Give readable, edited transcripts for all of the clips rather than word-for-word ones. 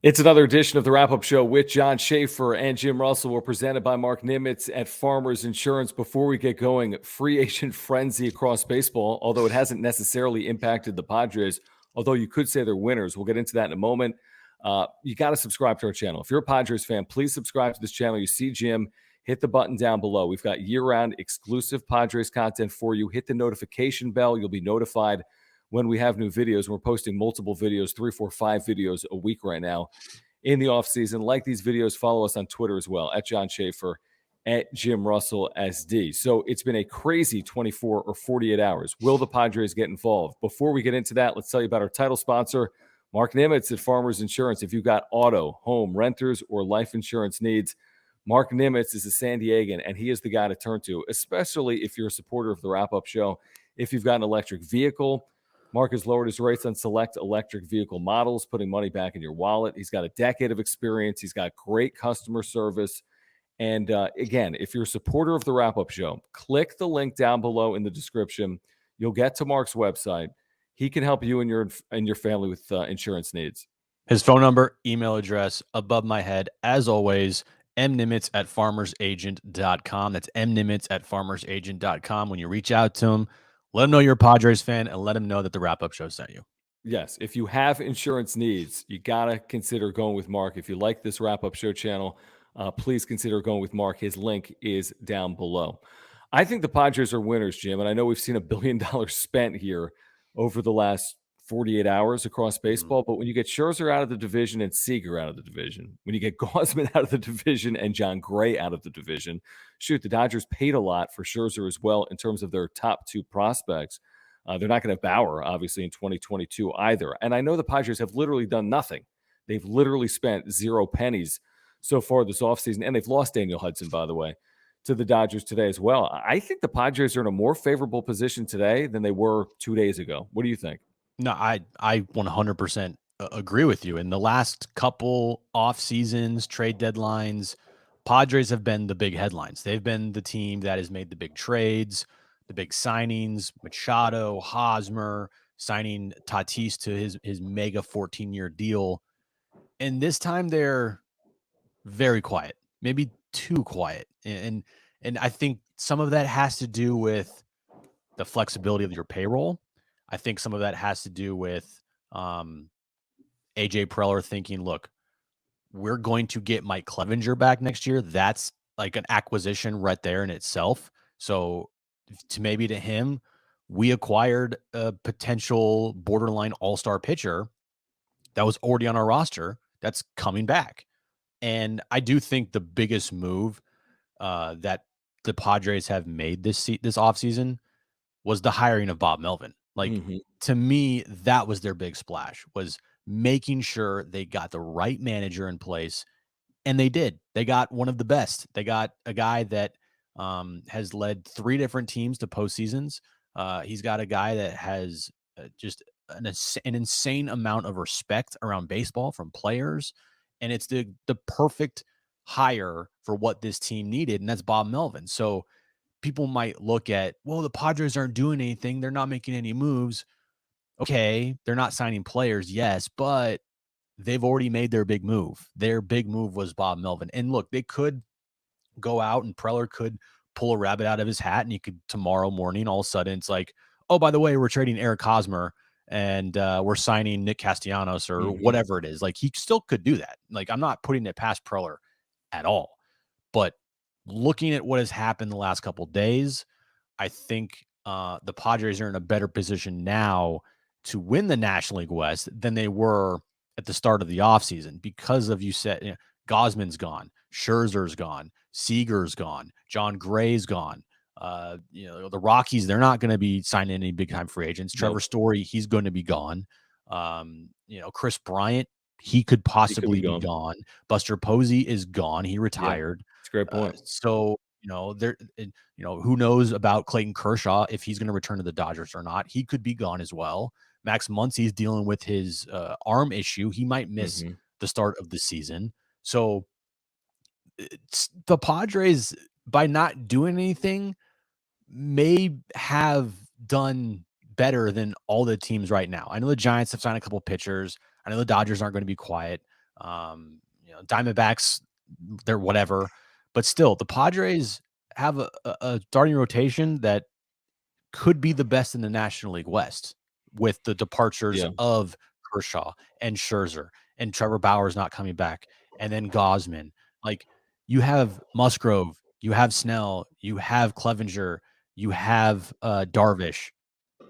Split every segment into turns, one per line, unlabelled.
It's another edition of the Wrap-Up Show with John Schaefer and Jim Russell. We're presented by Mark Nimitz at Farmers Insurance. Before we get going, free agent frenzy across baseball, although it hasn't necessarily impacted the Padres, although you could say they're winners. We'll get into that in a moment. You got to subscribe to our channel. If you're a Padres fan, please subscribe to this channel. You see Jim, hit the button down below. We've got year-round exclusive Padres content for you. Hit the notification bell. You'll be notified when we have new videos. We're posting multiple videos, 3, 4, 5 videos a week right now in the off season. Like these videos, follow us on Twitter as well, at John Schaefer, at Jim Russell SD. So it's been a crazy 24 or 48 hours. Will the Padres get involved? Before we get into that, let's tell you about our title sponsor, Mark Nimitz at Farmers Insurance. If you've got auto, home, renters, or life insurance needs, Mark Nimitz is a San Diegan, and he is the guy to turn to, especially if you're a supporter of the Wrap-Up Show. If you've got an electric vehicle, Mark has lowered his rates on select electric vehicle models, putting money back in your wallet. He's got a decade of experience. He's got great customer service. And again, if you're a supporter of the Wrap-Up Show, click the link down below in the description. You'll get to Mark's website. He can help you and your family with insurance needs.
His phone number, email address, above my head, as always, mnimitz at farmersagent.com. That's mnimitz at farmersagent.com. When you reach out to him, let him know you're a Padres fan and let him know that the Wrap-Up Show sent you.
Yes, if you have insurance needs, you got to consider going with Mark. If you like this Wrap-Up Show channel, please consider going with Mark. His link is down below. I think the Padres are winners, Jim, and I know we've seen $1 billion spent here over the last 48 hours across baseball, but when you get Scherzer out of the division and Seager out of the division, when you get Gausman out of the division and John Gray out of the division, shoot, the Dodgers paid a lot for Scherzer as well in terms of their top two prospects. They're not going to have Bauer, obviously, in 2022 either. And I know the Padres have literally done nothing. They've literally spent 0 pennies so far this offseason, and they've lost Daniel Hudson, by the way, to the Dodgers today as well. I think the Padres are in a more favorable position today than they were 2 days ago. What do you think?
No, I 100% agree with you. In the last couple off seasons, trade deadlines, Padres have been the big headlines. They've been the team that has made the big trades, the big signings, Machado, Hosmer, signing Tatis to his mega 14-year deal. And this time they're very quiet, maybe too quiet. And I think some of that has to do with the flexibility of your payroll. I think some of that has to do with AJ Preller thinking, look, we're going to get Mike Clevinger back next year. That's like an acquisition right there in itself. So to him, we acquired a potential borderline all-star pitcher that was already on our roster that's coming back. And I do think the biggest move that the Padres have made this offseason was the hiring of Bob Melvin. Like, to me, that was their big splash, was making sure they got the right manager in place. And they did. They got one of the best. They got a guy that has led 3 different teams to postseasons. He's got a guy that has just an insane amount of respect around baseball from players. And it's the perfect hire for what this team needed, and that's Bob Melvin. So people might look at, well, the Padres aren't doing anything. They're not making any moves. Okay, they're not signing players, yes, but they've already made their big move. Their big move was Bob Melvin. And look, they could go out and Preller could pull a rabbit out of his hat, and he could tomorrow morning, all of a sudden, it's like, oh, by the way, we're trading Eric Hosmer and we're signing Nick Castellanos or whatever it is. Like, he still could do that. Like, I'm not putting it past Preller at all. But looking at what has happened the last couple of days, I think the Padres are in a better position now to win the National League West than they were at the start of the offseason because of, you said, Gausman's gone, Scherzer's gone, Seager's gone, John Gray's gone. The Rockies, they're not going to be signing any big-time free agents. Trevor Story, he's going to be gone. Chris Bryant, he could possibly be gone. Buster Posey is gone. He retired.
That's a great point.
Who knows about Clayton Kershaw, if he's going to return to the Dodgers or not. He could be gone as well. Max Muncy's dealing with his arm issue. He might miss the start of the season. So the Padres, by not doing anything, may have done better than all the teams right now. I know the Giants have signed a couple pitchers. I know the Dodgers aren't going to be quiet. Diamondbacks, they're whatever. But still, the Padres have a starting rotation that could be the best in the National League West with the departures
Yeah.
of Kershaw and Scherzer and Trevor Bauer's not coming back, and then Gosman. Like, you have Musgrove, you have Snell, you have Clevenger, you have Darvish.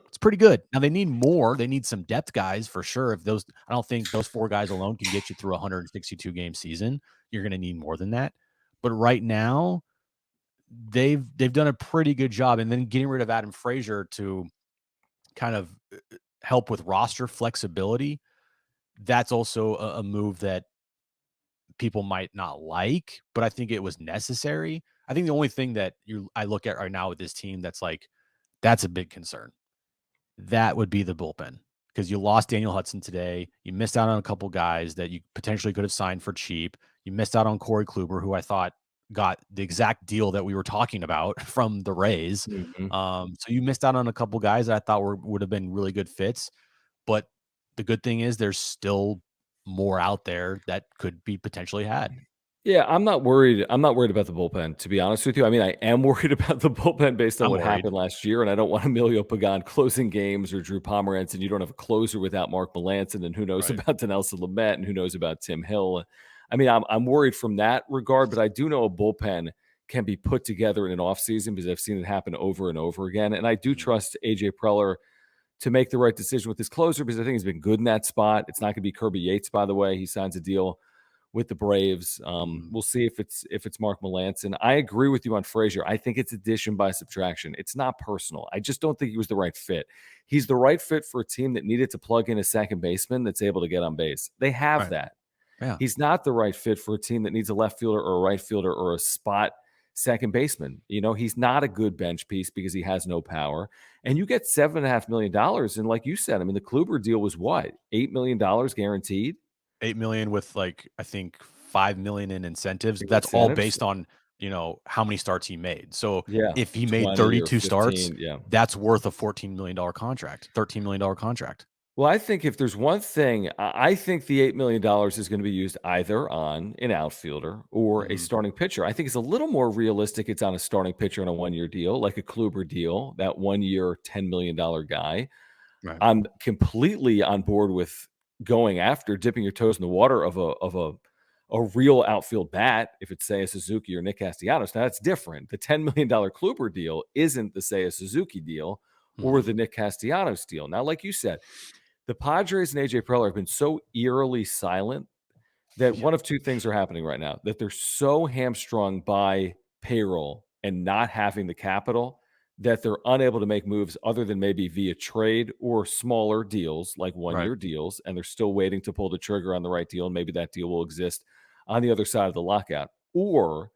It's pretty good. Now they need more. They need some depth guys for sure. I don't think those 4 guys alone can get you through a 162 game season. You're going to need more than that. But right now, they've done a pretty good job. And then getting rid of Adam Frazier to kind of help with roster flexibility, that's also a move that people might not like, but I think it was necessary. I think the only thing that I look at right now with this team that's a big concern. That would be the bullpen, because you lost Daniel Hudson today. You missed out on a couple guys that you potentially could have signed for cheap. You missed out on Corey Kluber, who I thought got the exact deal that we were talking about from the Rays.
Mhm.
So you missed out on a couple guys that I thought would have been really good fits. But the good thing is there's still more out there that could be potentially had.
Yeah, I'm not worried. I'm not worried about the bullpen, to be honest with you. I mean, I am worried about the bullpen based on
I'm
what
worried.
happened last year, and I don't want Emilio Pagan closing games or Drew Pomeranz, and you don't have a closer without Mark Melancon, and who knows
Right.
about Dinelson Lamet, and who knows about Tim Hill. I mean, I'm worried from that regard, but I do know a bullpen can be put together in an offseason because I've seen it happen over and over again, and I do
Mhm.
trust AJ Preller to make the right decision with his closer because I think he's been good in that spot. It's not going to be Kirby Yates, by the way. He signs a deal with the Braves.
Mhm.
We'll see if it's Mark Melancon. I agree with you on Frazier. I think it's addition by subtraction. It's not personal. I just don't think he was the right fit. He's the right fit for a team that needed to plug in a second baseman that's able to get on base. They have
Right.
that.
Yeah.
He's not the right fit for a team that needs a left fielder or a right fielder or a spot second baseman. He's not a good bench piece because he has no power. And you get $7.5 million. And like you said, I mean, the Kluber deal was what? $8 million guaranteed
8 million with, like, I think 5 million in incentives.
in
That's all
incentives.
based on, how many starts he made. So
Yeah,
if he made
20 or
32 starts,
15. Yeah.
that's worth a $14 million contract, $13 million contract.
Well, I think if there's one thing, I think the $8 million is going to be used either on an outfielder or a
Mhm.
starting pitcher. I think it's a little more realistic. It's on a starting pitcher on a 1 year deal, like a Kluber deal, that 1 year, $10 million guy.
Right.
I'm completely on board with going after dipping your toes in the water of a real outfield bat. If it's say a Suzuki or Nick Castellanos, now that's different. The $10 million Kluber deal isn't the say a Suzuki deal or
Mhm.
the Nick Castellanos deal. Now, like you said, the Padres and AJ Preller have been so eerily silent that
Yeah.
one of two things are happening right now, that they're so hamstrung by payroll and not having the capital that they're unable to make moves other than maybe via trade or smaller deals like
Right.
one-year deals, and they're still waiting to pull the trigger on the right deal, and maybe that deal will exist on the other side of the lockout, or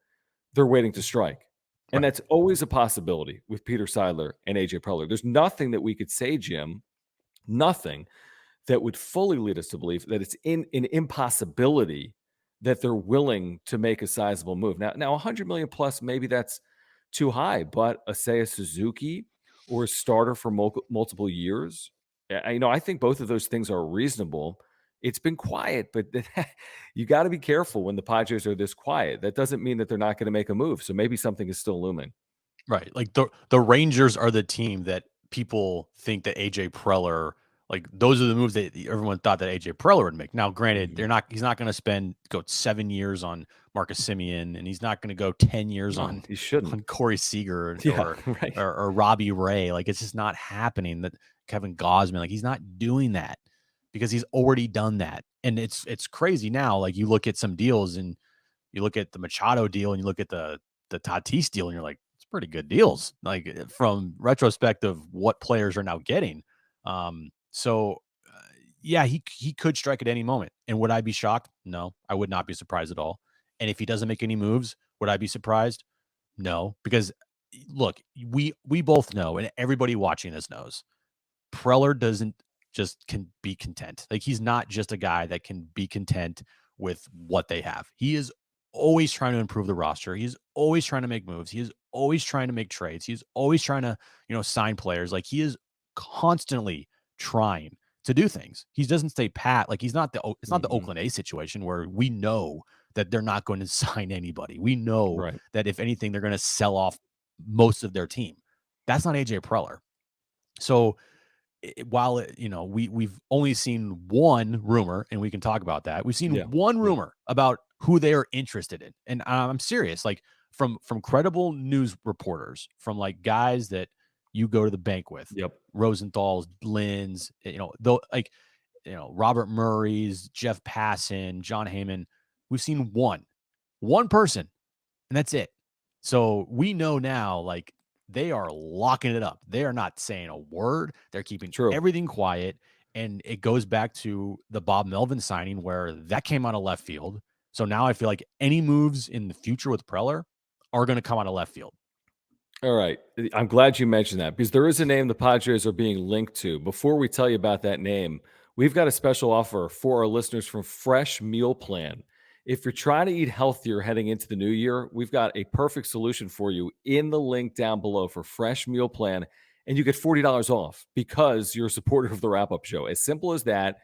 they're waiting to strike. And
Right.
that's always a possibility with Peter Seidler and AJ Preller. There's nothing that we could say, Jim, nothing that would fully lead us to believe that it's in an impossibility that they're willing to make a sizable move. Now 100 million plus, maybe that's too high, but say a Suzuki or a starter for multiple years, I think both of those things are reasonable. It's been quiet, but you got to be careful when the Padres are this quiet. That doesn't mean that they're not going to make a move. So maybe something is still looming.
Right. Like, the Rangers are the team that people think that AJ Preller, like, those are the moves that everyone thought that AJ Preller would make. Now, granted,
Mhm.
he's not going to go 7 years on Marcus Simeon, and he's not going to go 10 years
No,
on
he shouldn't.
Corey Seager
Yeah, right.
or Robbie Ray. Like, it's just not happening. That Kevin Gosman, like, he's not doing that because he's already done that. And it's crazy now. Like, you look at some deals, and you look at the Machado deal, and you look at the Tatis deal, and you're like, it's pretty good deals. Like, from retrospect of what players are now getting. So yeah, he could strike at any moment. And would I be shocked? No, I would not be surprised at all. And if he doesn't make any moves, would I be surprised? No, because look, we both know, and everybody watching this knows, Preller doesn't just can be content. Like, he's not just a guy that can be content with what they have. He is always trying to improve the roster. He's always trying to make moves. He is always trying to make trades. He's always trying to, sign players. Like, he is constantly trying to do things. He doesn't stay pat. Like it's not the Oakland A's situation where we know that they're not going to sign anybody. We know
Right.
that if anything, they're going to sell off most of their team. That's not AJ Preller. So while we've only seen one rumor, and we can talk about that. We've seen one rumor about who they are interested in, and I'm serious. Like from credible news reporters, from like guys that you go to the bank with, Rosenthal's, Lynn's, Robert Murray's, Jeff Passan, John Heyman. We've seen one person, and that's it. So we know now, like, they are locking it up. They are not saying a word. They're keeping everything quiet. And it goes back to the Bob Melvin signing where that came out of left field. So now I feel like any moves in the future with Preller are going to come out of left field.
All right. I'm glad you mentioned that because there is a name the Padres are being linked to. Before we tell you about that name, we've got a special offer for our listeners from Fresh Meal Plan. If you're trying to eat healthier heading into the new year, we've got a perfect solution for you in the link down below for Fresh Meal Plan, and you get $40 off because you're a supporter of the Wrap-Up Show. As simple as that,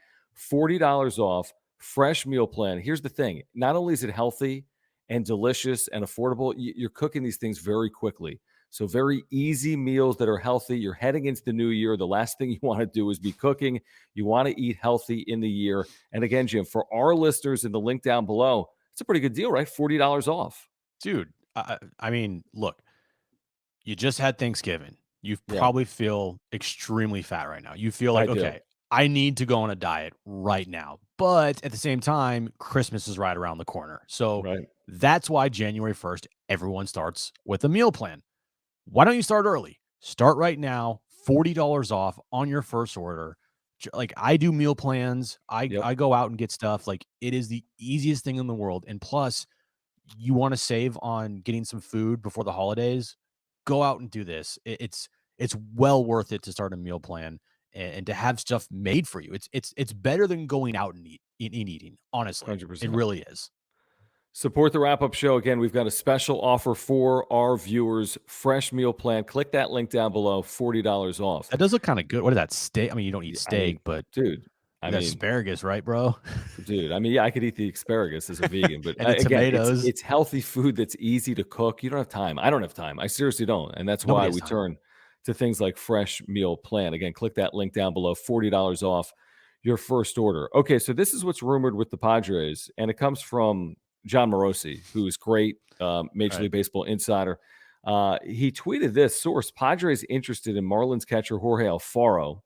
$40 off Fresh Meal Plan. Here's the thing. Not only is it healthy and delicious and affordable, you're cooking these things very quickly. So very easy meals that are healthy. You're heading into the new year. The last thing you want to do is be cooking. You want to eat healthy in the year. And again, Jim, for our listeners in the link down below, it's a pretty good deal, right? $40 off.
Dude, I mean, look, you just had Thanksgiving. You probably feel extremely fat right now. You feel like, okay, I need to go on a diet right now. But at the same time, Christmas is right around the corner. So that's why January 1st, everyone starts with a meal plan. Why don't you start early? Start right now, $40 off on your first order. Like, I do meal plans. I go out and get stuff. Like, it is the easiest thing in the world. And plus, you want to save on getting some food before the holidays, go out and do this. It's well worth it to start a meal plan and to have stuff made for you. It's better than going out and eating. Honestly,
100%.
It really is.
Support the Wrap-Up Show. Again, we've got a special offer for our viewers. Fresh Meal Plan. Click that link down below. $40 off.
That does look kind of good. What is that? Steak? I mean, you don't eat steak, but
dude, I mean,
asparagus, right, bro?
Dude, I mean, I could eat the asparagus as a vegan, but
and
again,
tomatoes.
It's healthy food that's easy to cook. You don't have time. I don't have time. I seriously don't. And that's why we turn to things like Fresh Meal Plan. Again, click that link down below. $40 off your first order. Okay, so this is what's rumored with the Padres, and it comes from John Morosi, who is great, Major League Baseball insider. He tweeted this: source, Padres interested in Marlins catcher Jorge Alfaro,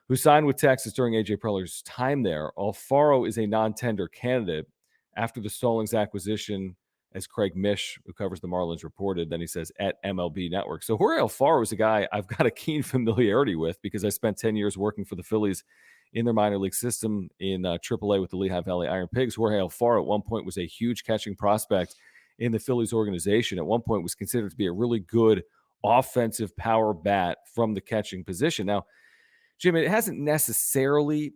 who signed with Texas during AJ Preller's time there. Alfaro is a non-tender candidate after the Stallings acquisition, as Craig Mish, who covers the Marlins, reported. Then he says at MLB Network. So Jorge Alfaro is a guy I've got a keen familiarity with because I spent 10 years working for the Phillies in their minor league system in AAA with the Lehigh Valley Iron Pigs. Jorge Alfaro at one point was a huge catching prospect in the Phillies organization. At one point was considered to be a really good offensive power bat from the catching position. Now, Jim, it hasn't necessarily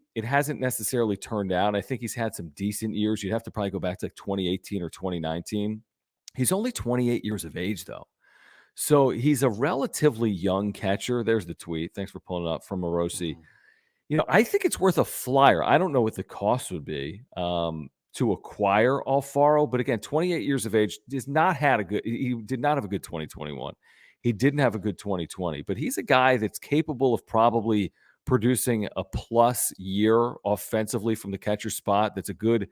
turned out. I think he's had some decent years. You'd have to probably go back to like 2018 or 2019. He's only 28 years of age, though. So he's a relatively young catcher. There's the tweet. Thanks for pulling it up from Morosi. I think it's worth a flyer. I don't know what the cost would be to acquire Alfaro, but again, 28 years of age, he did not have a good 2021. He didn't have a good 2020, but he's a guy that's capable of probably producing a plus year offensively from the catcher spot. That's a good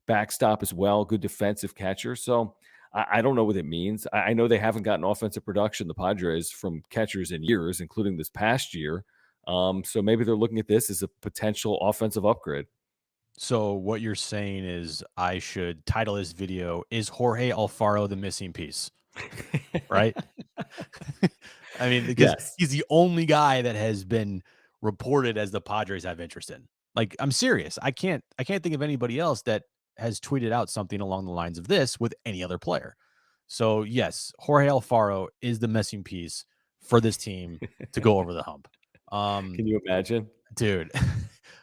backstop as well, good defensive catcher. So I don't know what it means. I know they haven't gotten offensive production, the Padres, from catchers in years, including this past year. So maybe they're looking at this as a potential offensive upgrade.
So what you're saying is I should title this video, "Is Jorge Alfaro the missing piece?" Right? I mean, because he's the only guy that has been reported as the Padres have interest in. Like, I'm serious. I can't think of anybody else that has tweeted out something along the lines of this with any other player. So yes, Jorge Alfaro is the missing piece for this team to go over the hump.
Can you imagine?
Dude,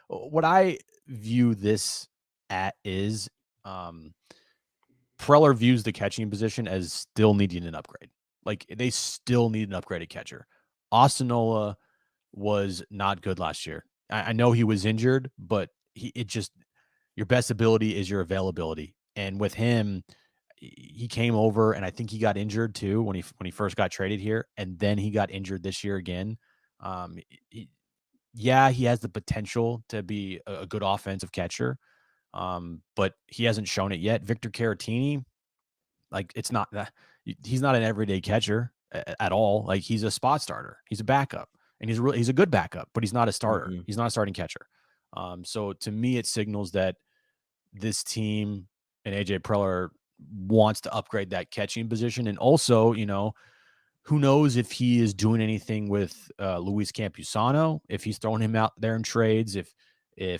what I view this at is Preller views the catching position as still needing an upgrade. Like, they still need an upgraded catcher. Austin Nola was not good last year. I know he was injured, but your best ability is your availability. And with him, he came over, and I think he got injured too when he first got traded here, and then he got injured this year again. Um, he, yeah, he has the potential to be a good offensive catcher, but he hasn't shown it yet. Victor Caratini, like it's not that he's not an everyday catcher at all. Like he's a spot starter. He's a backup, and he's a good backup, but he's not a starter.
Mhm.
He's not a starting catcher. So to me, it signals that this team and AJ Preller wants to upgrade that catching position, and also, who knows if he is doing anything with Luis Campusano, if he's throwing him out there in trades, if they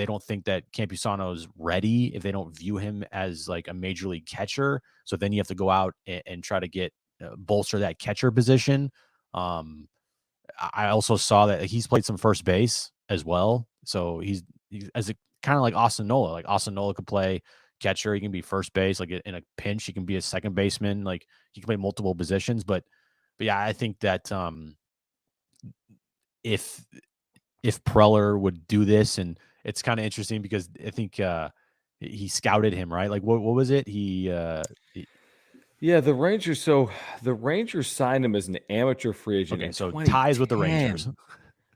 don't think that Campusano's ready, if they don't view him as like a major league catcher, so then you have to go out and try to get bolster that catcher position. I also saw that he's played some first base as well, so he's as a kind of like Austin Nola. Like Austin Nola could play catcher, he can be first base, like in a pinch, he can be a second baseman, like he can play multiple positions. But yeah, I think that if Preller would do this, and it's kind of interesting because I think he scouted him, right? Like what was it? He
Yeah, the Rangers. So the Rangers signed him as an amateur free agent
okay,
in
so ties with the Rangers.
2010.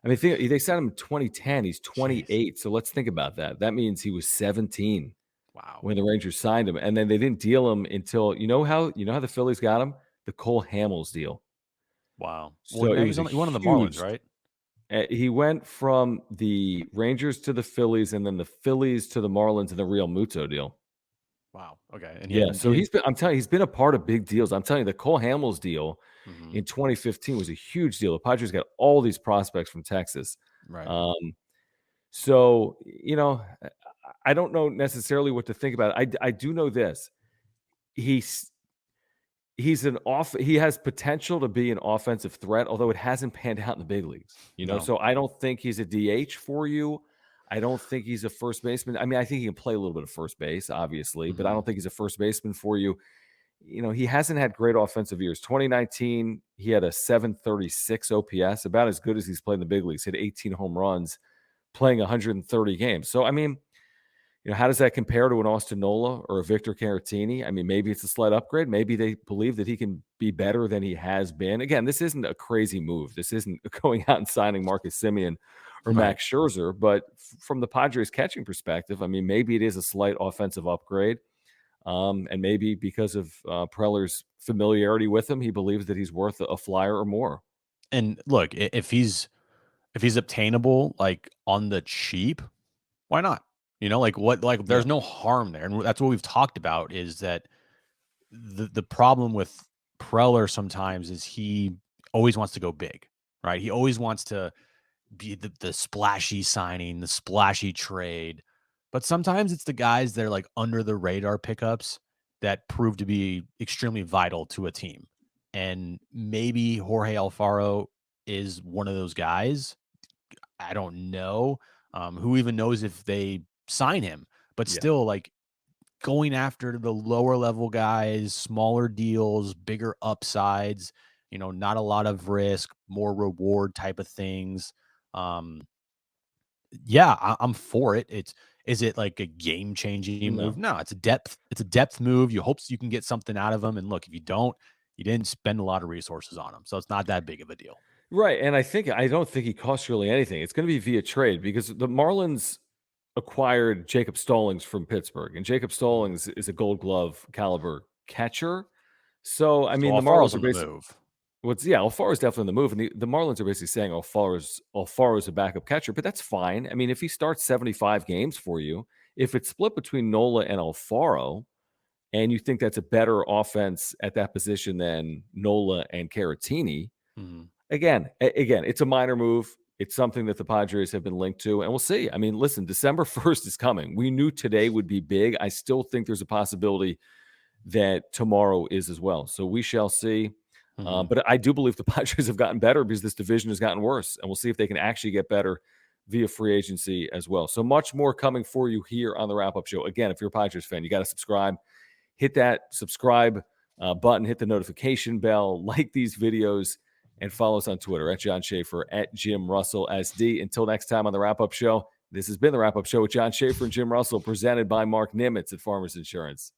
I mean, they signed him in 2010. He's
Jeez.
28. So let's think about that. That means he was 17
Wow.
when the Rangers signed him, and then they didn't deal him until you know how the Phillies got him, the Cole Hamels deal.
Wow. Well,
So
now
it was a
he went on the Marlins,
huge.
right?
He went from the Rangers to the Phillies, and then the Phillies to the Marlins in the Real Muto deal.
Wow. Okay. And
Yeah, so I'm telling you, he's been a part of big deals. I'm telling you, the Cole Hamels deal
mhm,
in 2015 was a huge deal. The Padres got all these prospects from Texas.
right.
Um, so, I don't know necessarily what to think about it. I do know this. He's he has potential to be an offensive threat, although it hasn't panned out in the big leagues,
No.
So I don't think he's a DH for you. I don't think he's a first baseman. I mean, I think he can play a little bit of first base, obviously, but I
Mhm,
don't think he's a first baseman for you. He hasn't had great offensive years. 2019, he had a 736 OPS, about as good as he's played in the big leagues. Hit 18 home runs, playing 130 games. So, I mean, how does that compare to an Austin Nola or a Victor Caratini? I mean, maybe it's a slight upgrade. Maybe they believe that he can be better than he has been. Again, this isn't a crazy move. This isn't going out and signing Marcus Semien or
right.
Max Scherzer. But from the Padres catching perspective, I mean, maybe it is a slight offensive upgrade. And maybe because of Preller's familiarity with him, he believes that he's worth a flyer or more.
And look, if he's obtainable like on the cheap, why not?
Yeah.
There's no harm there. And that's what we've talked about is that the problem with Preller sometimes is he always wants to go big, right? He always wants to be the splashy signing, the splashy trade. But sometimes it's the guys that are like under the radar pickups that prove to be extremely vital to a team. And maybe Jorge Alfaro is one of those guys. I don't know. Who even knows if they sign him? But
Yeah.
still, like going after the lower level guys, smaller deals, bigger upsides, not a lot of risk, more reward type of things. Um, yeah, I'm for it. Is it like a game changing move?
No.
No, it's a depth move. You hope you can get something out of them. And look, if you don't, you didn't spend a lot of resources on them. So it's not that big of a deal.
Right. And I don't think he costs really anything. It's going to be via trade because the Marlins acquired Jacob Stallings from Pittsburgh, and Jacob
Mhm.
Stallings is a Gold Glove caliber catcher. So I
So
mean, the
Alfaro's
Marlins are
on the
basically
move.
Alfaro is definitely in the move, and the Marlins are basically saying Alfaro's a backup catcher, but that's fine. I mean, if he starts 75 games for you, if it's split between Nola and Alfaro, and you think that's a better offense at that position than Nola and Caratini,
Mhm.
again, it's a minor move. It's something that the Padres have been linked to, and we'll see. I mean, listen, December 1st is coming. We knew today would be big. I still think there's a possibility that tomorrow is as well. So we shall see.
Mhm.
But I do believe the Padres have gotten better because this division has gotten worse, and we'll see if they can actually get better via free agency as well. So much more coming for you here on the Wrap Up Show. Again, if you're a Padres fan, you got to subscribe. Hit that subscribe button, hit the notification bell, like these videos. and follow us on Twitter at John Schaefer, at Jim Russell SD. Until next time on the Wrap Up Show, this has been the Wrap Up Show with John Schaefer and Jim Russell, presented by Mark Nimitz at Farmers Insurance.